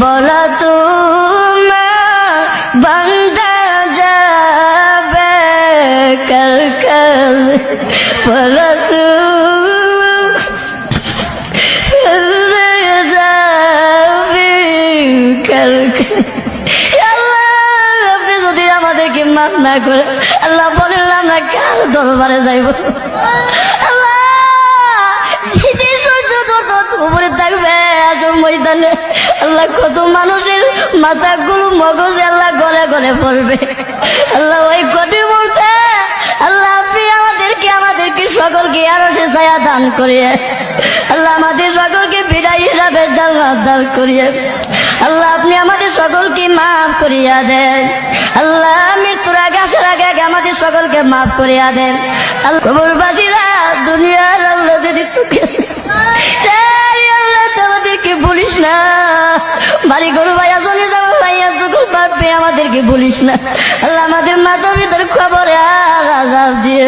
বলা তোমার বান্দা যাবে কার কাছে, বলা যাবে কার কাছে। আল্লাহ, আপনি যদি আমাদেরকে মাফ না করে, আল্লাহ বলেন আমরা কার দরবারে যাইব? উপরে থাকবে আসল ময়দানে আল্লাহ, কত মানুষের মাথাগুলো মগজ আল্লাহ গলে গলে পড়বে। আল্লাহ ওই কটি বলতে আল্লাহ আপনি আমাদেরকে সকলকে আরো সে ছায়া দান করিয়ে, আল্লাহ আমাদের সকলকে বিদায় হিসাবে জান্নাত দান করিয়ে, আল্লাহ আপনি আমাদের সকলকে মাফ করিয়া দেন। আল্লাহ মৃত্যুর আগে আসার আগে আগে আমাদের সকলকে মাফ করিয়া দেন। আল্লাহ কবরবাসীরা দুনিয়ার আল্লাহ যদি তোকে আমাদেরকে বলিস না, বাড়ি গরু ভাইয়া জমি যাবো ভাইয়া দুঃখ পাবে, আমাদেরকে বলিস না। আল্লাহ আমাদের মাথা ভিতর খবর আর আজাব দিয়ে